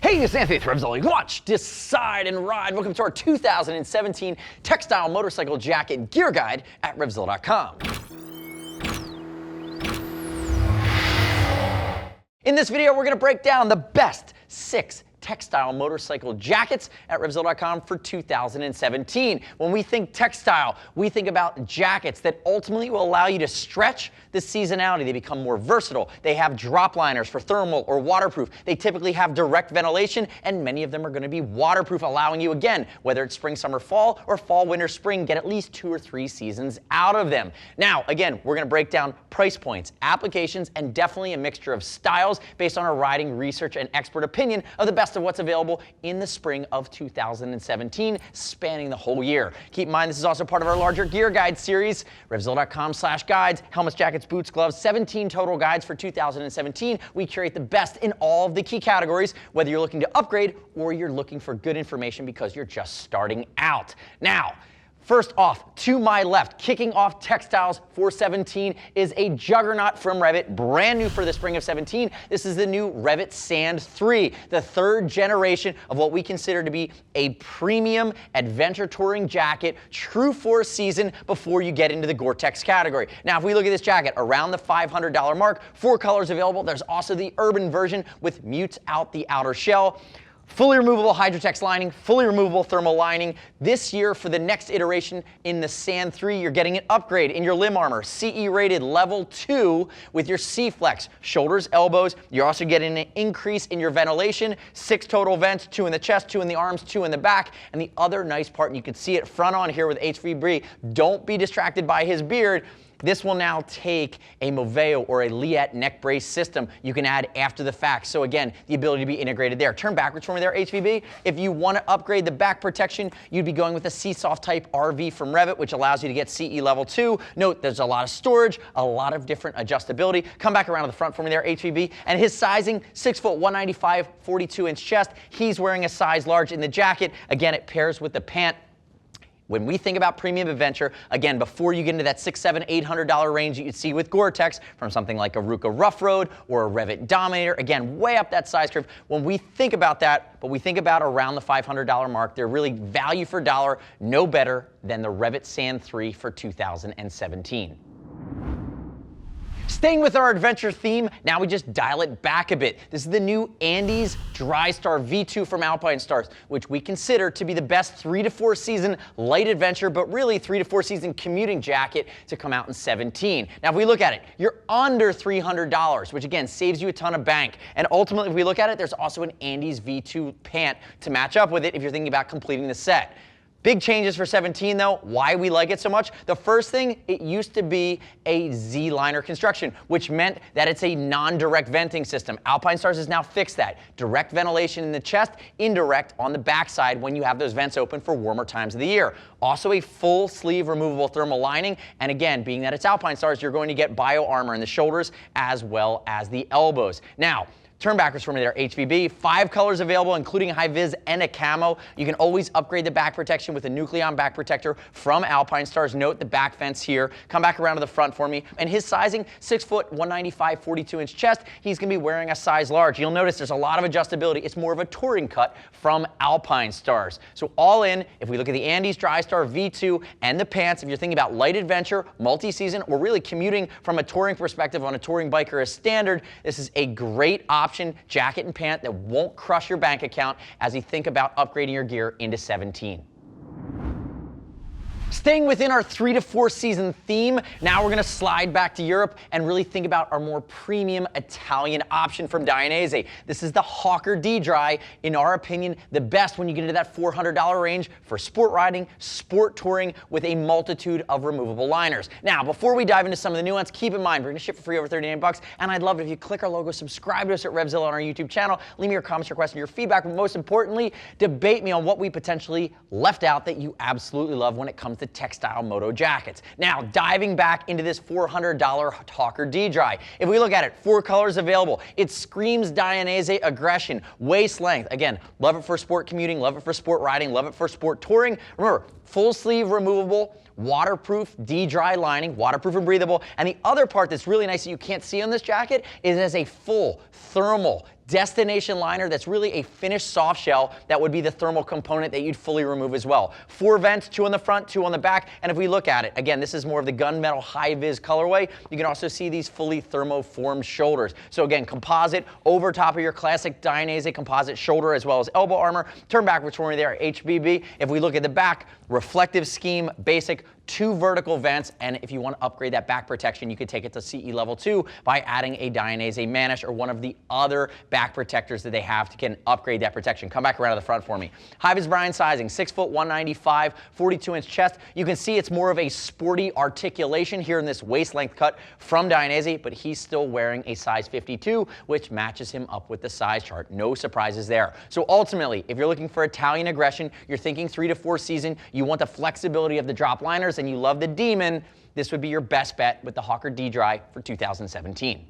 Hey, it's Anthony with RevZilla. Watch, decide, and ride. Welcome to our 2017 Textile Motorcycle Jacket Gear Guide at RevZilla.com. In this video, we're going to break down the best 6 textile motorcycle jackets at RevZilla.com for 2017. When we think textile, we think about jackets that ultimately will allow you to stretch the seasonality. They become more versatile. They have drop liners for thermal or waterproof. They typically have direct ventilation, and many of them are going to be waterproof, allowing you, again, whether it's spring, summer, fall, or fall, winter, spring, get at least 2 or 3 seasons out of them. Now, again, we're going to break down price points, applications, and definitely a mixture of styles based on our riding research and expert opinion of the best of what's available in the spring of 2017, spanning the whole year. Keep in mind, this is also part of our larger gear guide series, RevZilla.com/guides, helmets, jackets, boots, gloves, 17 total guides for 2017. We curate the best in all of the key categories, whether you're looking to upgrade or you're looking for good information because you're just starting out. Now, first off, to my left, kicking off textiles for 17 is a juggernaut from Revit, brand new for the spring of 17. This is the new Revit Sand 3, the 3rd generation of what we consider to be a premium adventure touring jacket, true for season before you get into the Gore-Tex category. Now, if we look at this jacket, around the $500 mark, 4 colors available. There's also the urban version with mutes out the outer shell. Fully removable Hydrotex lining, fully removable thermal lining. This year, for the next iteration in the Sand 3, you're getting an upgrade in your limb armor, CE rated level 2 with your C-Flex, shoulders, elbows. You're also getting an increase in your ventilation, 6 total vents, 2 in the chest, 2 in the arms, 2 in the back. And the other nice part, and you can see it front on here with HVB, don't be distracted by his beard. This will now take a Moveo or a Liette neck brace system you can add after the fact. So again, the ability to be integrated there. Turn backwards for me there, HVB. If you want to upgrade the back protection, you'd be going with a C-Soft type RV from Revit, which allows you to get CE level 2. Note, there's a lot of storage, a lot of different adjustability. Come back around to the front for me there, HVB. And his sizing, 6 foot, 195, 42-inch chest. He's wearing a size large in the jacket. Again, it pairs with the pant. When we think about premium adventure, again, before you get into that $600, $700, $800 range that you'd see with Gore-Tex from something like a Ruka Rough Road or a Revit Dominator, again, way up that size curve. When we think about that, but we think about around the $500 mark, they're really value for dollar, no better than the Revit Sand 3 for 2017. Staying with our adventure theme, now we just dial it back a bit. This is the new Andes DryStar V2 from Alpinestars, which we consider to be the best 3 to 4 season light adventure, but really 3 to 4 season commuting jacket to come out in 17. Now, if we look at it, you're under $300, which again saves you a ton of bank. And ultimately, if we look at it, there's also an Andes V2 pant to match up with it if you're thinking about completing the set. Big changes for 17 though, why we like it so much. The first thing, it used to be a Z-liner construction, which meant that it's a non-direct venting system. Alpinestars has now fixed that. Direct ventilation in the chest, indirect on the backside when you have those vents open for warmer times of the year. Also a full sleeve removable thermal lining, and again, being that it's Alpinestars, you're going to get bio armor in the shoulders as well as the elbows. Now, turn backwards for me there, HVB. 5 colors available, including high vis and a camo. You can always upgrade the back protection with a Nucleon back protector from Alpinestars. Note the back vents here. Come back around to the front for me. And his sizing, 6 foot, 195, 42-inch chest. He's going to be wearing a size large. You'll notice there's a lot of adjustability. It's more of a touring cut from Alpinestars. So all in, if we look at the Andes DryStar V2 and the pants, if you're thinking about light adventure, multi-season, or really commuting from a touring perspective on a touring bike or a standard, this is a great option. Jacket and pant that won't crush your bank account as you think about upgrading your gear into 17. Staying within our 3 to 4 season theme, now we're going to slide back to Europe and really think about our more premium Italian option from Dainese. This is the Hawker D-Dry, in our opinion, the best when you get into that $400 range for sport riding, sport touring with a multitude of removable liners. Now, before we dive into some of the nuance, keep in mind, we're going to ship for free over 39 bucks, and I'd love it if you click our logo, subscribe to us at RevZilla on our YouTube channel, leave me your comments, your questions, your feedback, but most importantly, debate me on what we potentially left out that you absolutely love when it comes to textile moto jackets. Now, diving back into this $400 Hawker D-Dry. If we look at it, 4 colors available. It screams Dainese aggression, waist length. Again, love it for sport commuting, love it for sport riding, love it for sport touring. Remember, full sleeve removable, waterproof D-Dry lining, waterproof and breathable. And the other part that's really nice that you can't see on this jacket is it has a full thermal destination liner that's really a finished soft shell that would be the thermal component that you'd fully remove as well. 4 vents, 2 on the front, 2 on the back, and if we look at it, again, this is more of the gunmetal high-vis colorway. You can also see these fully thermoformed shoulders. So again, composite over top of your classic Dainese composite shoulder as well as elbow armor. Turn backwards for me there, HBB. If we look at the back, reflective scheme, basic, 2 vertical vents, and if you want to upgrade that back protection, you could take it to CE level 2 by adding a Dainese Manish or one of the other back protectors that they have to can upgrade that protection. Come back around to the front for me. High-vis Brian sizing, 6 foot 195, 42-inch chest. You can see it's more of a sporty articulation here in this waist length cut from Dainese, but he's still wearing a size 52, which matches him up with the size chart. No surprises there. So ultimately, if you're looking for Italian aggression, you're thinking 3 to 4 season, you want the flexibility of the drop liners, and you love the Demon, this would be your best bet with the Hawker D-Dry for 2017.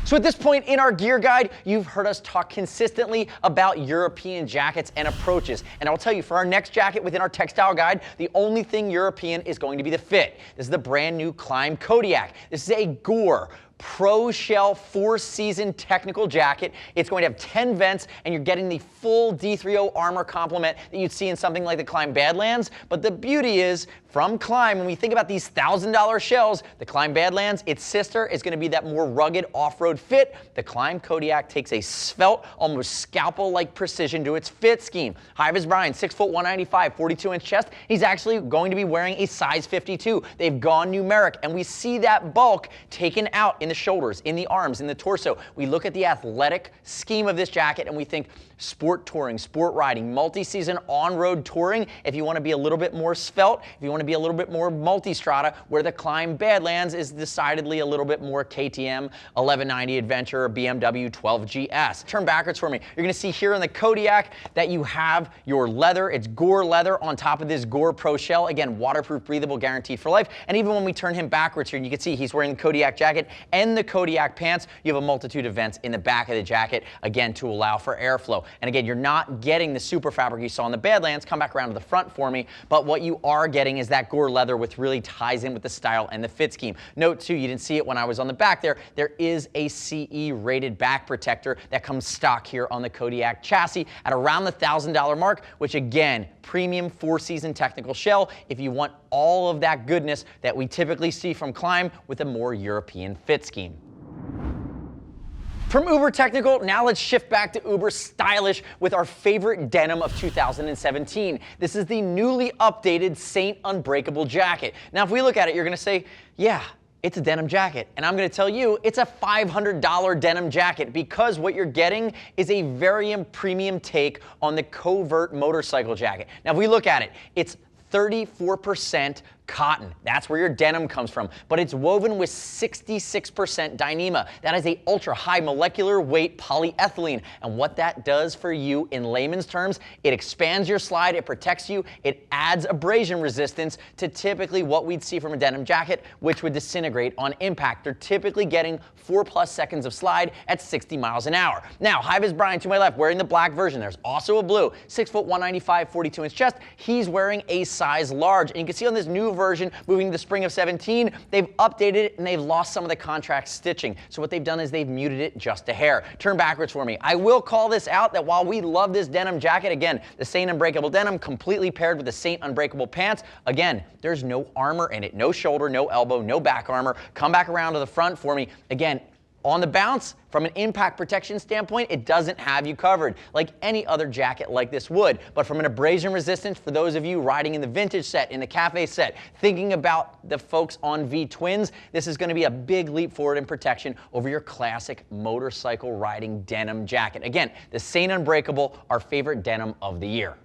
So at this point in our gear guide, you've heard us talk consistently about European jackets and approaches. And I'll tell you, for our next jacket within our textile guide, the only thing European is going to be the fit. This is the brand new Climb Kodiak. This is a Gore Pro Shell 4-season technical jacket. It's going to have 10 vents, and you're getting the full D3O armor complement that you'd see in something like the Climb Badlands. But the beauty is, from Climb, when we think about these $1,000 shells, the Climb Badlands, its sister, is going to be that more rugged off-road fit. The Climb Kodiak takes a svelte, almost scalpel-like precision to its fit scheme. High-vis Brian, 6 foot 195, 42-inch chest. He's actually going to be wearing a size 52. They've gone numeric, and we see that bulk taken out in the shoulders, in the arms, in the torso. We look at the athletic scheme of this jacket and we think sport touring, sport riding, multi-season on-road touring. If you want to be a little bit more svelte, if you want to be a little bit more multi-strata, where the Climb Badlands is decidedly a little bit more KTM 1190 Adventure or BMW 12 GS. Turn backwards for me. You're going to see here in the Kodiak that you have your leather. It's Gore leather on top of this Gore Pro Shell. Again, waterproof, breathable, guaranteed for life. And even when we turn him backwards here, you can see he's wearing the Kodiak jacket and the Kodiak pants. You have a multitude of vents in the back of the jacket, again, to allow for airflow. And again, you're not getting the super fabric you saw in the Badlands. Come back around to the front for me. But what you are getting is that Gore leather, which really ties in with the style and the fit scheme. Note too, you didn't see it when I was on the back there, there is a CE rated back protector that comes stock here on the Kodiak chassis at around the $1,000 mark, which again, premium 4-season technical shell if you want all of that goodness that we typically see from Climb with a more European fit scheme. From uber technical, now let's shift back to uber stylish with our favorite denim of 2017. This is the newly updated Saint Unbreakable Jacket. Now, if we look at it, you're going to say, yeah, it's a denim jacket. And I'm going to tell you, it's a $500 denim jacket because what you're getting is a very premium take on the Covert motorcycle jacket. Now, if we look at it, it's 34% cotton. That's where your denim comes from. But it's woven with 66% Dyneema. That is a ultra high molecular weight polyethylene. And what that does for you in layman's terms, it expands your slide, it protects you, it adds abrasion resistance to typically what we'd see from a denim jacket, which would disintegrate on impact. They're typically getting 4+ seconds of slide at 60 miles an hour. Now, high-vis Brian to my left wearing the black version. There's also a blue, 6 foot 195, 42-inch chest. He's wearing a size large. And you can see on this new version, moving to the spring of 17, they've updated it and they've lost some of the contract stitching. So what they've done is they've muted it just a hair. Turn backwards for me. I will call this out that while we love this denim jacket, again, the Saint Unbreakable denim completely paired with the Saint Unbreakable pants, again, there's no armor in it. No shoulder, no elbow, no back armor. Come back around to the front for me. Again, on the bounce, from an impact protection standpoint, it doesn't have you covered like any other jacket like this would. But from an abrasion resistance, for those of you riding in the vintage set, in the cafe set, thinking about the folks on V-twins, this is going to be a big leap forward in protection over your classic motorcycle riding denim jacket. Again, the Saint Unbreakable, our favorite denim of the year.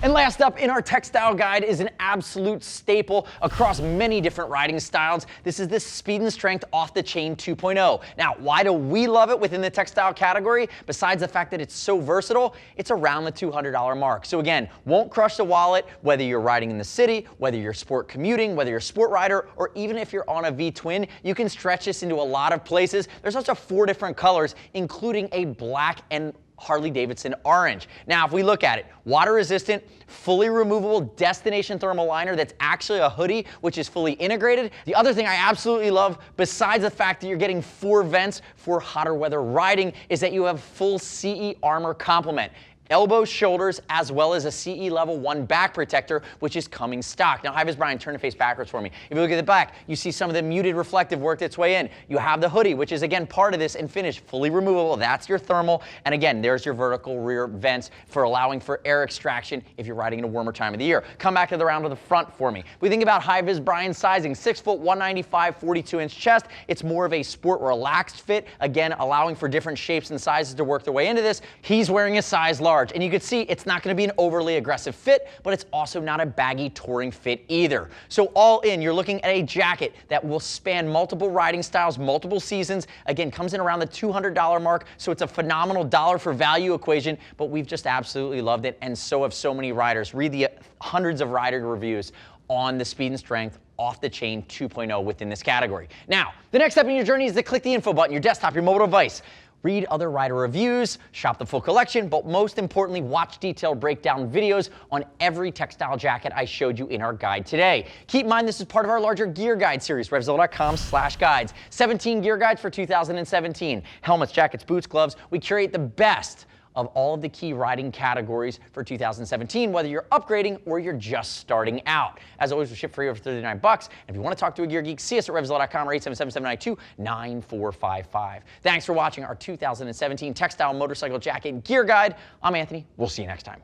And last up in our textile guide is an absolute staple across many different riding styles. This is the Speed and Strength Off the Chain 2.0. Now, why do we love it within the textile category? Besides the fact that it's so versatile, it's around the $200 mark. So again, won't crush the wallet, whether you're riding in the city, whether you're sport commuting, whether you're a sport rider, or even if you're on a V-twin, you can stretch this into a lot of places. There's also 4 different colors, including a black and Harley-Davidson orange. Now, if we look at it, water resistant, fully removable destination thermal liner that's actually a hoodie, which is fully integrated. The other thing I absolutely love, besides the fact that you're getting 4 vents for hotter weather riding, is that you have full CE armor complement. Elbows, shoulders, as well as a CE level 1 back protector, which is coming stock. Now, Hi-Vis Brian, turn the face backwards for me. If you look at the back, you see some of the muted reflective worked its way in. You have the hoodie, which is again part of this and finished, fully removable. That's your thermal. And again, there's your vertical rear vents for allowing for air extraction if you're riding in a warmer time of the year. Come back to the round of the front for me. We think about Hi-Vis Brian's sizing, 6 foot, 195, 42-inch chest. It's more of a sport relaxed fit, again, allowing for different shapes and sizes to work their way into this. He's wearing a size large. And you can see it's not going to be an overly aggressive fit, but it's also not a baggy touring fit either. So all in, you're looking at a jacket that will span multiple riding styles, multiple seasons. Again, comes in around the $200 mark, so it's a phenomenal dollar for value equation, but we've just absolutely loved it, and so have so many riders. Read the hundreds of rider reviews on the speed and strength off the chain 2.0 within this category. Now, the next step in your journey is to click the info button, your desktop, your mobile device. Read other rider reviews, shop the full collection, but most importantly, watch detailed breakdown videos on every textile jacket I showed you in our guide today. Keep in mind this is part of our larger gear guide series, RevZilla.com/guides. 17 gear guides for 2017. Helmets, jackets, boots, gloves. We curate the best of all of the key riding categories for 2017, whether you're upgrading or you're just starting out. As always, we ship free over $39. And if you want to talk to a gear geek, see us at RevZilla.com or 877-792-9455. Thanks for watching our 2017 Textile Motorcycle Jacket Gear Guide. I'm Anthony. We'll see you next time.